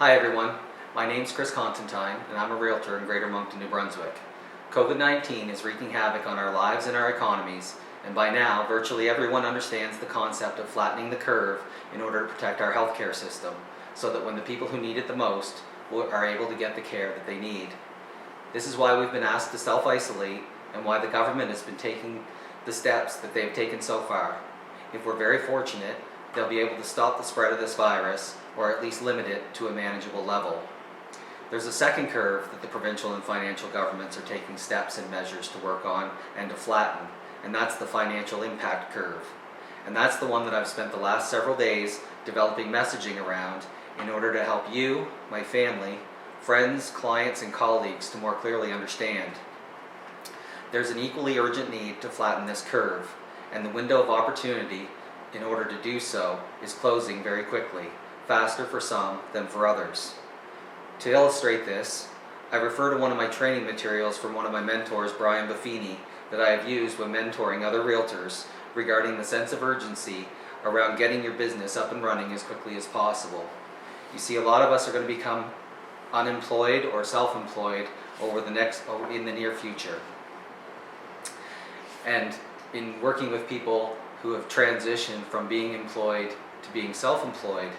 Hi everyone, my name's Chris Constantine and I'm a realtor in Greater Moncton, New Brunswick. COVID-19 is wreaking havoc on our lives and our economies, and by now virtually everyone understands the concept of flattening the curve in order to protect our healthcare system, so that when the people who need it the most are able to get the care that they need. This is why we've been asked to self-isolate and why the government has been taking the steps that they've taken so far. If we're very fortunate, they'll be able to stop the spread of this virus, or at least limit it to a manageable level. There's a second curve that the provincial and financial governments are taking steps and measures to work on and to flatten, and that's the financial impact curve. And that's the one that I've spent the last several days developing messaging around in order to help you, my family, friends, clients, and colleagues to more clearly understand. There's an equally urgent need to flatten this curve, and the window of opportunity in order to do so is closing very quickly, faster for some than for others. To illustrate this, I refer to one of my training materials from one of my mentors, Brian Buffini, that I have used when mentoring other realtors regarding the sense of urgency around getting your business up and running as quickly as possible. You see, a lot of us are going to become unemployed or self-employed in the near future. And in working with people who have transitioned from being employed to being self-employed,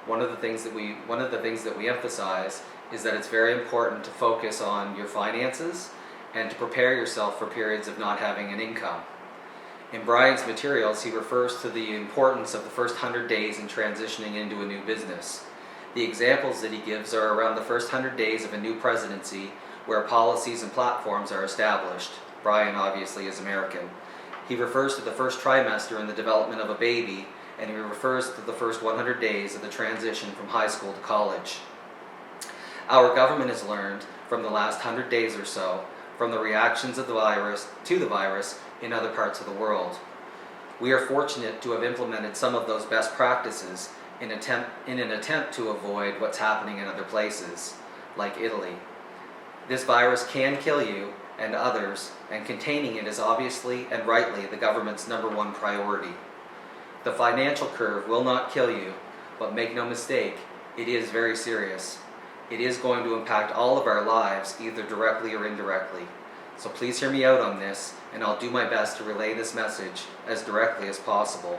one of the things that we emphasize is that it's very important to focus on your finances and to prepare yourself for periods of not having an income. In Brian's materials, he refers to the importance of the first 100 days in transitioning into a new business. The examples that he gives are around the first 100 days of a new presidency, where policies and platforms are established. Brian obviously is American. He refers to the first trimester in the development of a baby, and he refers to the first 100 days of the transition from high school to college. Our government has learned from the last 100 days or so from the reactions of the virus in other parts of the world. We are fortunate to have implemented some of those best practices in an attempt to avoid what's happening in other places, like Italy. This virus can kill you and others, and containing it is obviously and rightly the government's #1 priority. The financial curve will not kill you, but make no mistake, it is very serious. It is going to impact all of our lives, either directly or indirectly. So please hear me out on this, and I'll do my best to relay this message as directly as possible.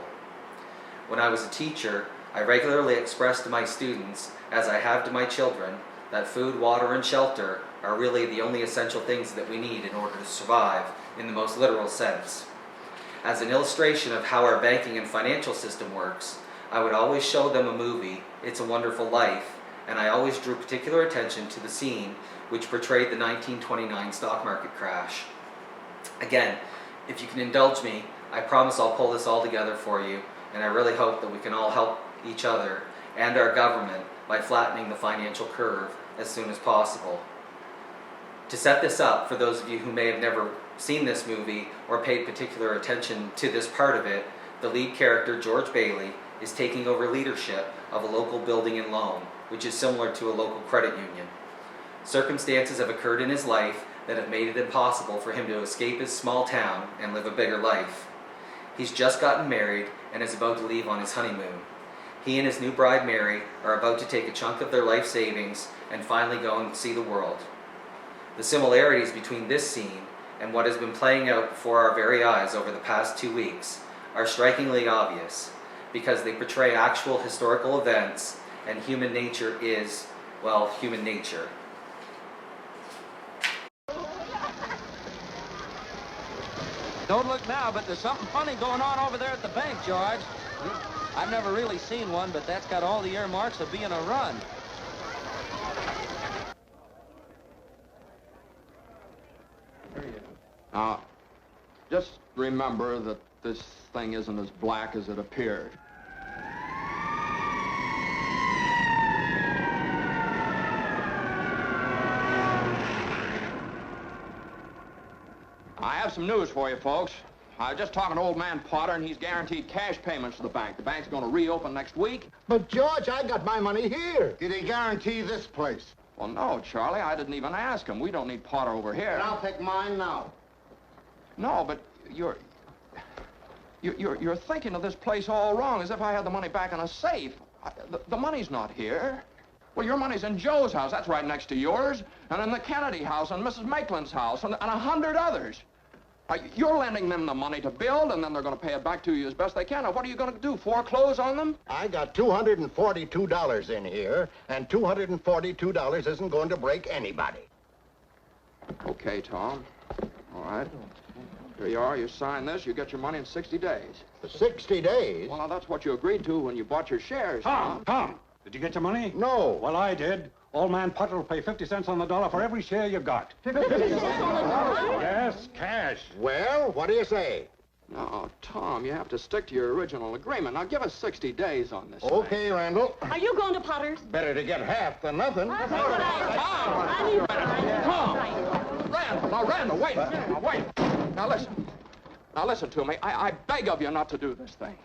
When I was a teacher, I regularly expressed to my students, as I have to my children, that food, water, and shelter are really the only essential things that we need in order to survive, in the most literal sense. As an illustration of how our banking and financial system works, I would always show them a movie, It's a Wonderful Life, and I always drew particular attention to the scene which portrayed the 1929 stock market crash. Again, if you can indulge me, I promise I'll pull this all together for you, and I really hope that we can all help each other and our government by flattening the financial curve as soon as possible. To set this up, for those of you who may have never seen this movie or paid particular attention to this part of it, the lead character, George Bailey, is taking over leadership of a local building and loan, which is similar to a local credit union. Circumstances have occurred in his life that have made it impossible for him to escape his small town and live a bigger life. He's just gotten married and is about to leave on his honeymoon. He and his new bride, Mary, are about to take a chunk of their life savings and finally go and see the world. The similarities between this scene and what has been playing out before our very eyes over the past 2 weeks are strikingly obvious, because they portray actual historical events, and human nature is, well, human nature. Don't look now, but there's something funny going on over there at the bank, George. I've never really seen one, but that's got all the earmarks of being a run. Now, just remember that this thing isn't as black as it appeared. I have some news for you, folks. I was just talking to old man Potter, and he's guaranteed cash payments to the bank. The bank's going to reopen next week. But, George, I got my money here. Did he guarantee this place? Well, no, Charlie, I didn't even ask him. We don't need Potter over here. And I'll take mine now. No, but you're thinking of this place all wrong, as if I had the money back in a safe. The money's not here. Well, your money's in Joe's house. That's right next to yours. And in the Kennedy house and Mrs. Maitland's house and 100 others. You're lending them the money to build, and then they're going to pay it back to you as best they can. Now, what are you going to do, foreclose on them? I got $242 in here, and $242 isn't going to break anybody. Okay, Tom. All right. Here you are. You sign this. You get your money in 60 days. 60 days? Well, now, that's what you agreed to when you bought your shares, Tom, did you get your money? No. Well, I did. Old man Potter will pay 50 cents on the dollar for every share you got. 50 cents on the dollar? Yes, cash. Well, what do you say? No, Tom, you have to stick to your original agreement. Now, give us 60 days on this Okay, thing. Randall. Are you going to Potter's? Better to get half than nothing. Tom! Randall, now, Randall, wait. Now, wait. Now, listen. Now, listen to me. I beg of you not to do this thing.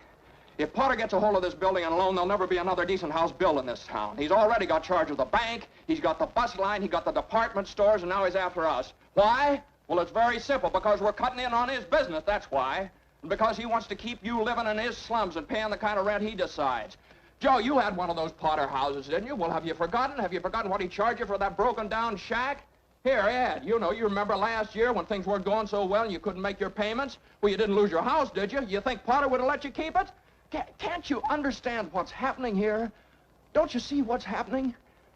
If Potter gets a hold of this building and alone, there'll never be another decent house built in this town. He's already got charge of the bank, he's got the bus line, he got the department stores, and now he's after us. Why? Well, it's very simple. Because we're cutting in on his business, that's why. And because he wants to keep you living in his slums and paying the kind of rent he decides. Joe, you had one of those Potter houses, didn't you? Well, have you forgotten? Have you forgotten what he charged you for that broken-down shack? Here, Ed, you remember last year when things weren't going so well and you couldn't make your payments? Well, you didn't lose your house, did you? You think Potter would have let you keep it? Can't you understand what's happening here? Don't you see what's happening?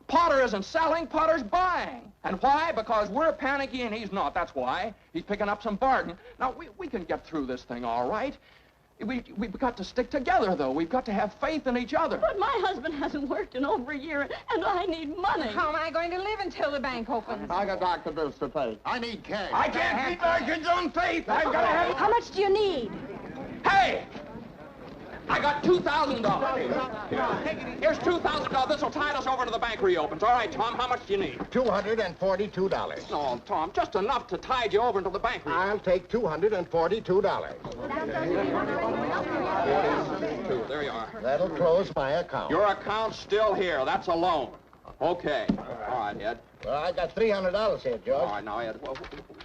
Potter isn't selling, Potter's buying. And why? Because we're panicky and he's not, that's why. He's picking up some bargain. Now, we can get through this thing all right. We've got to stick together, though. We've got to have faith in each other. But my husband hasn't worked in over a year, and I need money. How am I going to live until the bank opens? I got doctor bills to pay. I need cash. I can't keep my kids on faith. I've got to have... How much do you need? Hey! I got $2,000. Here's $2,000. This will tide us over to the bank reopens. All right, Tom, how much do you need? $242. No, Tom, just enough to tide you over until the bank reopens. I'll take $242. There you are. That'll close my account. Your account's still here. That's a loan. Okay. All right, Ed. Well, I got $300 here, George. All right, now, Ed,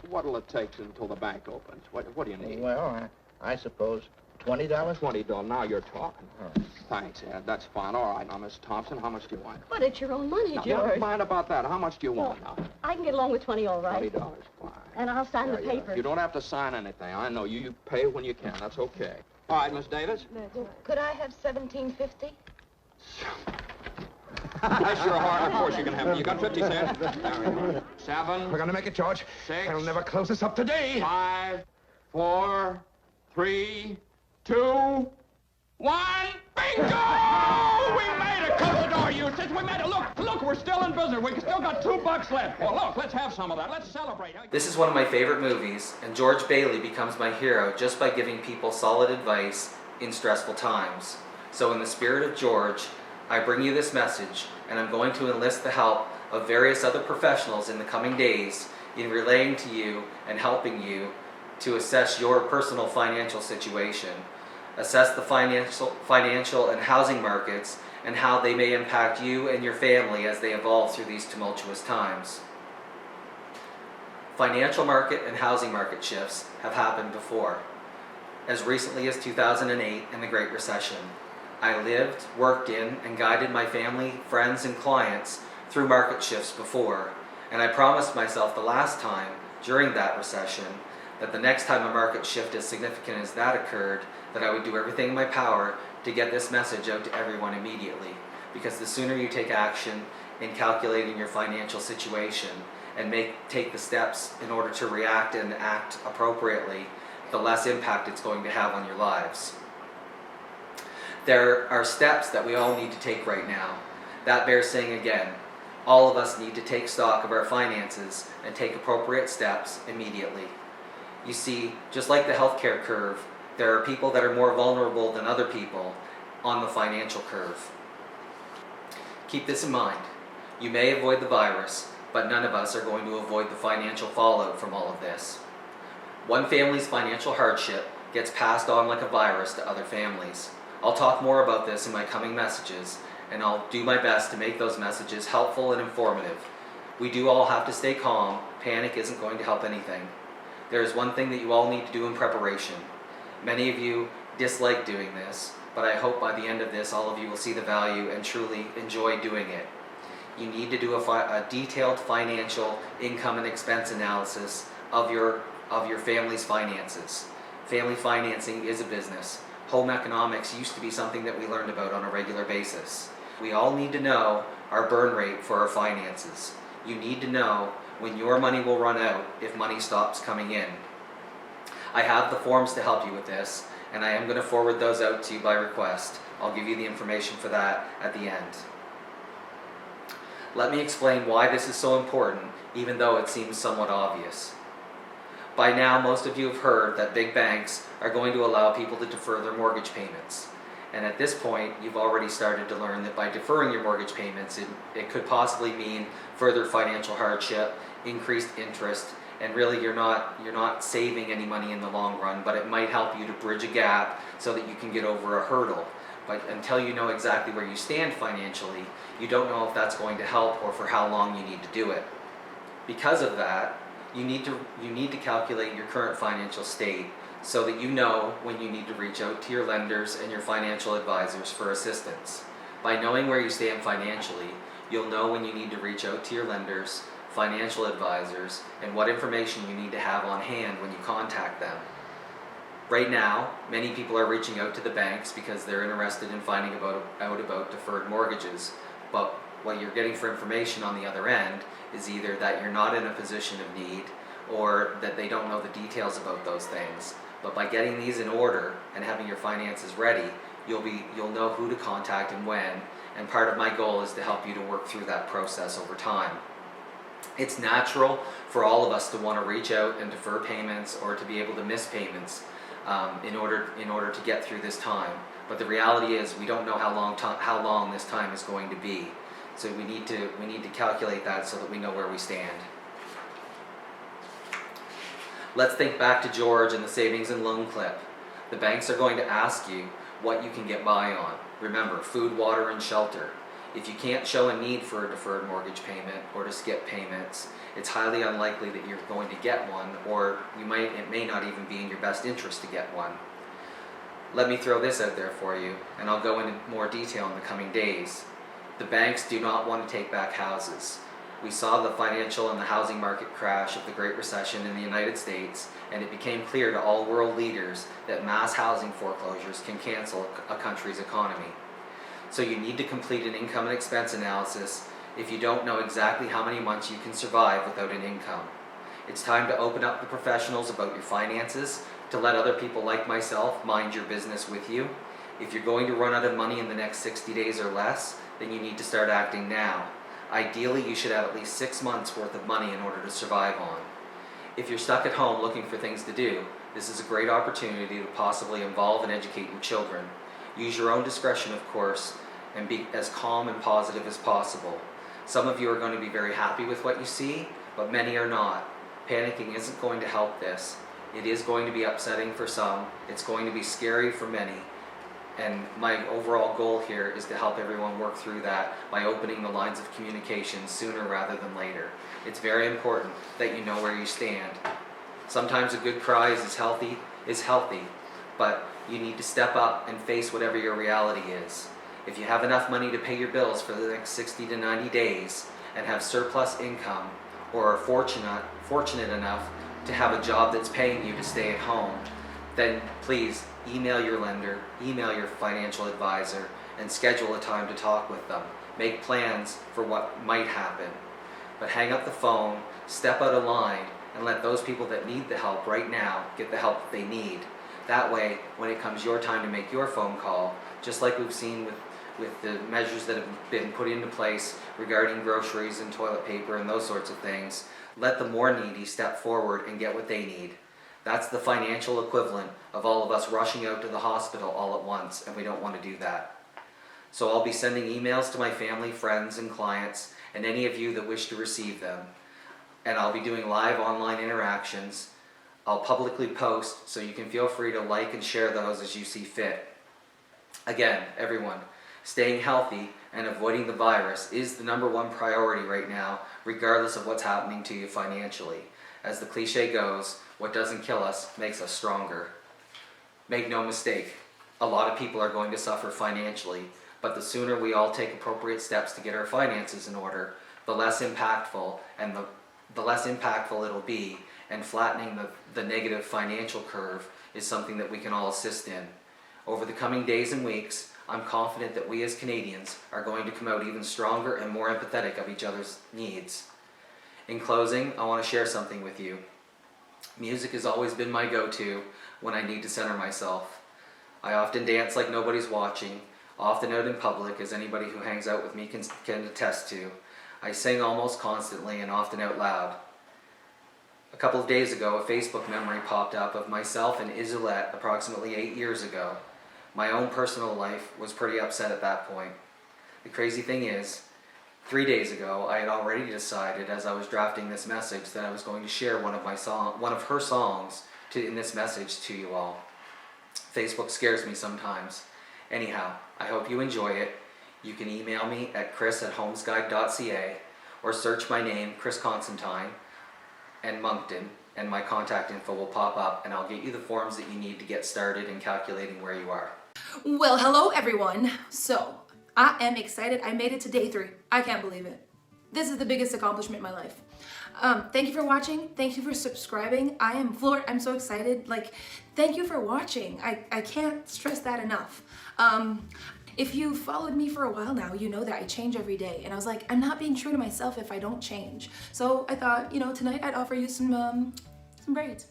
what'll it take until the bank opens? What do you need? Well, I suppose $20? $20. Now you're talking. Thanks, Ed. That's fine. All right, now, Miss Thompson, how much do you want? But it's your own money, Now, George. never mind about that. How much do you want now? I can get along with 20, all right. $20, fine. And I'll sign the Yeah. papers. You don't have to sign anything. I know you. You pay when you can. That's okay. All right, Miss Davis. Could I have $17.50? Sure, hard. Of course you can have it. You got 50 cents. There we go. 7. We're gonna make it, George. 6. They'll never close us up today. 5, 4, 3, 2, 1. Bingo! We made it. Close the door, Eustace. We made it. Look, we're still in business. We still got $2 left. Well, look, let's have some of that. Let's celebrate. This is one of my favorite movies, and George Bailey becomes my hero just by giving people solid advice in stressful times. So in the spirit of George, I bring you this message, and I'm going to enlist the help of various other professionals in the coming days in relaying to you and helping you to assess your personal financial situation, assess the financial and housing markets, and how they may impact you and your family as they evolve through these tumultuous times. Financial market and housing market shifts have happened before. As recently as 2008 and the Great Recession, I lived, worked in, and guided my family, friends, and clients through market shifts before, and I promised myself the last time, during that recession, that the next time a market shift as significant as that occurred, that I would do everything in my power to get this message out to everyone immediately. Because the sooner you take action in calculating your financial situation and take the steps in order to react and act appropriately, the less impact it's going to have on your lives. There are steps that we all need to take right now. That bears saying again. All of us need to take stock of our finances and take appropriate steps immediately. You see, just like the healthcare curve, there are people that are more vulnerable than other people on the financial curve. Keep this in mind. You may avoid the virus, but none of us are going to avoid the financial fallout from all of this. One family's financial hardship gets passed on like a virus to other families. I'll talk more about this in my coming messages, and I'll do my best to make those messages helpful and informative. We do all have to stay calm. Panic isn't going to help anything. There is one thing that you all need to do in preparation. Many of you dislike doing this, but I hope by the end of this all of you will see the value and truly enjoy doing it. You need to do a detailed financial income and expense analysis of your family's finances. Family financing is a business. Home economics used to be something that we learned about on a regular basis. We all need to know our burn rate for our finances. You need to know when your money will run out if money stops coming in. I have the forms to help you with this, and I am going to forward those out to you by request. I'll give you the information for that at the end. Let me explain why this is so important, even though it seems somewhat obvious. By now, most of you have heard that big banks are going to allow people to defer their mortgage payments. And at this point, you've already started to learn that by deferring your mortgage payments, it could possibly mean further financial hardship, increased interest, and really you're not saving any money in the long run, but it might help you to bridge a gap so that you can get over a hurdle. But until you know exactly where you stand financially, you don't know if that's going to help or for how long you need to do it. Because of that, you need to calculate your current financial state so that you know when you need to reach out to your lenders and your financial advisors for assistance. By knowing where you stand financially, you'll know when you need to reach out to your lenders, financial advisors, and what information you need to have on hand when you contact them. Right now, many people are reaching out to the banks because they're interested in finding out about deferred mortgages, but what you're getting for information on the other end is either that you're not in a position of need or that they don't know the details about those things. But by getting these in order and having your finances ready, you'll know who to contact and when, and part of my goal is to help you to work through that process over time. It's natural for all of us to want to reach out and defer payments or to be able to miss payments in order to get through this time. But the reality is we don't know how long this time is going to be. So we need to calculate that so that we know where we stand. Let's think back to George and the savings and loan clip. The banks are going to ask you what you can get by on. Remember, food, water, and shelter. If you can't show a need for a deferred mortgage payment or to skip payments, it's highly unlikely that you're going to get one, or it may not even be in your best interest to get one. Let me throw this out there for you, and I'll go into more detail in the coming days. The banks do not want to take back houses. We saw the financial and the housing market crash of the Great Recession in the United States, and it became clear to all world leaders that mass housing foreclosures can cancel a country's economy. So you need to complete an income and expense analysis if you don't know exactly how many months you can survive without an income. It's time to open up the professionals about your finances, to let other people like myself mind your business with you. If you're going to run out of money in the next 60 days or less, then you need to start acting now. Ideally, you should have at least 6 months worth of money in order to survive on. If you're stuck at home looking for things to do, this is a great opportunity to possibly involve and educate your children. Use your own discretion, of course, and be as calm and positive as possible. Some of you are going to be very happy with what you see, but many are not. Panicking isn't going to help this. It is going to be upsetting for some. It's going to be scary for many. And my overall goal here is to help everyone work through that by opening the lines of communication sooner rather than later. It's very important that you know where you stand. Sometimes a good cry is healthy, but you need to step up and face whatever your reality is. If you have enough money to pay your bills for the next 60 to 90 days and have surplus income, or are fortunate enough to have a job that's paying you to stay at home, then please email your lender, email your financial advisor, and schedule a time to talk with them. Make plans for what might happen. But hang up the phone, step out of line, and let those people that need the help right now get the help that they need. That way, when it comes your time to make your phone call, just like we've seen with the measures that have been put into place regarding groceries and toilet paper and those sorts of things, let the more needy step forward and get what they need. That's the financial equivalent of all of us rushing out to the hospital all at once, and we don't want to do that. So I'll be sending emails to my family, friends, and clients, and any of you that wish to receive them. And I'll be doing live online interactions. I'll publicly post, so you can feel free to like and share those as you see fit. Again, everyone, staying healthy and avoiding the virus is the #1 priority right now, regardless of what's happening to you financially. As the cliche goes, what doesn't kill us makes us stronger. Make no mistake, a lot of people are going to suffer financially, but the sooner we all take appropriate steps to get our finances in order, the less impactful it'll be, and flattening the negative financial curve is something that we can all assist in. Over the coming days and weeks, I'm confident that we as Canadians are going to come out even stronger and more empathetic of each other's needs. In closing, I want to share something with you. Music has always been my go-to when I need to center myself. I often dance like nobody's watching, often out in public, as anybody who hangs out with me can attest to. I sing almost constantly and often out loud. A couple of days ago, a Facebook memory popped up of myself and Isolette approximately 8 years ago. My own personal life was pretty upset at that point. The crazy thing is, 3 days ago, I had already decided, as I was drafting this message, that I was going to share one of her songs in this message to you all. Facebook scares me sometimes. Anyhow, I hope you enjoy it. You can email me at chris@homesguide.ca or search my name, Chris Constantine, and Moncton, and my contact info will pop up, and I'll get you the forms that you need to get started in calculating where you are. Well, hello everyone. So, I am excited. I made it to day 3. I can't believe it. This is the biggest accomplishment in my life. Thank you for watching. Thank you for subscribing. I am floored. I'm so excited. Thank you for watching. I can't stress that enough. If you followed me for a while now, you know that I change every day. And I was like, I'm not being true to myself if I don't change. So I thought, tonight I'd offer you some braids.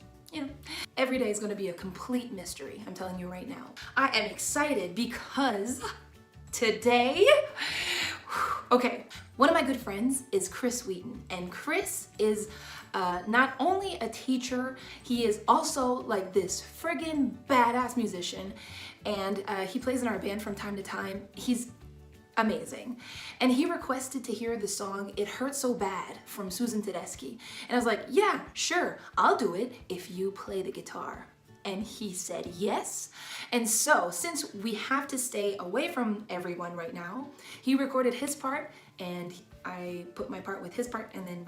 Every day is going to be a complete mystery. I'm telling you right now. I am excited because today, okay, one of my good friends is Chris Wheaton, and Chris is not only a teacher, he is also like this friggin' badass musician, and he plays in our band from time to time. He's amazing. And he requested to hear the song It Hurts So Bad from Susan Tedeschi. And I was like, yeah, sure, I'll do it if you play the guitar. And he said yes. And so, since we have to stay away from everyone right now, he recorded his part, and I put my part with his part, and then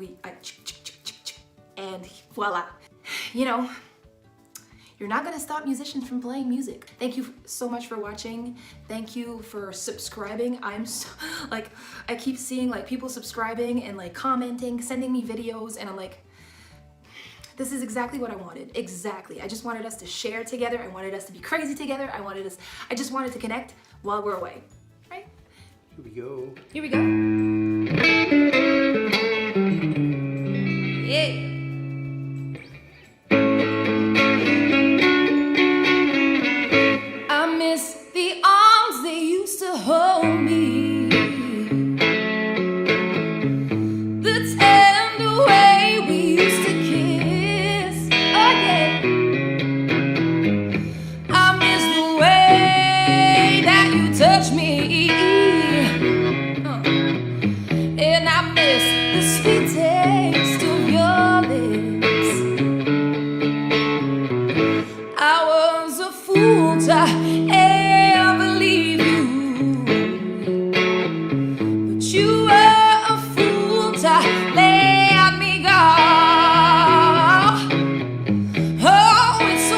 and voila. You're not gonna stop musicians from playing music. Thank you so much for watching. Thank you for subscribing. I'm so, I keep seeing people subscribing and commenting, sending me videos, and I'm like, this is exactly what I wanted. Exactly. I just wanted us to share together. I wanted us to be crazy together. I just wanted to connect while we're away. Right? Here we go. Here we go. Yeah. I miss the arms they used to hold me. The tender way we used to kiss. Oh yeah. I miss the way that you touch me. And I miss the sweet taste of your lips. I was a fool to ever leave you, but you were a fool to let me go. Oh, it's so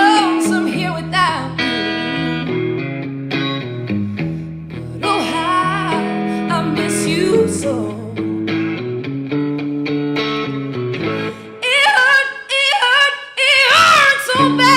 lonesome here without you. But oh, how I miss you so. It hurt so bad.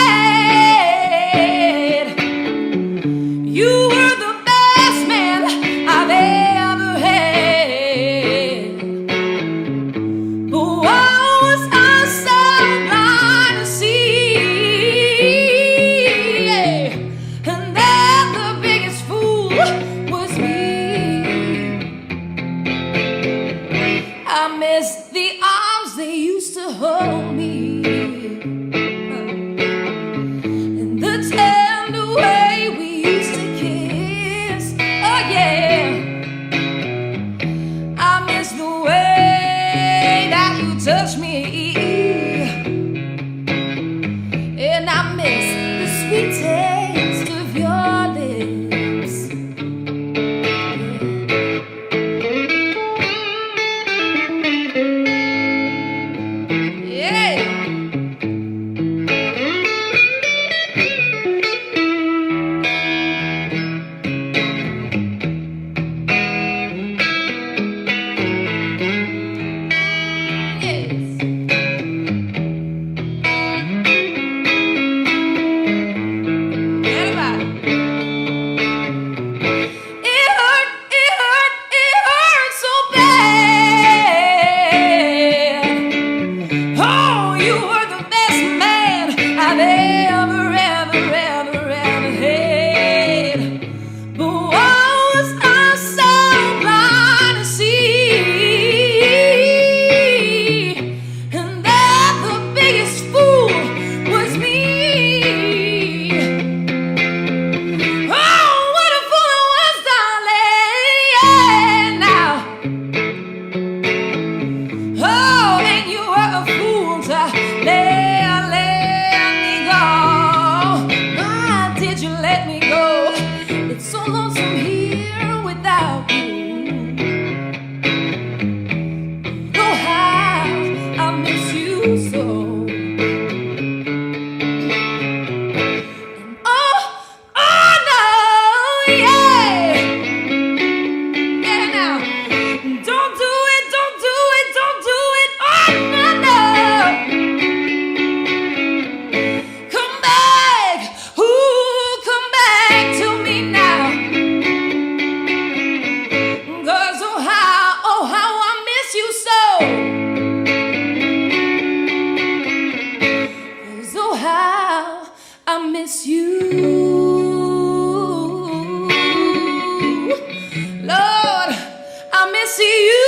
see you.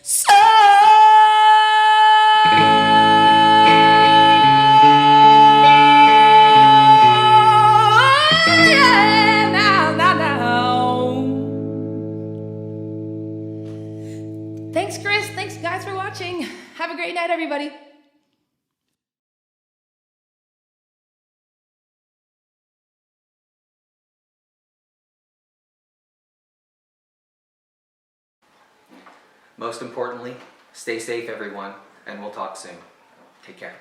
So yeah, now. Thanks, Chris. Thanks, guys, for watching. Have a great night, everybody. Most importantly, stay safe, everyone, and we'll talk soon. Take care.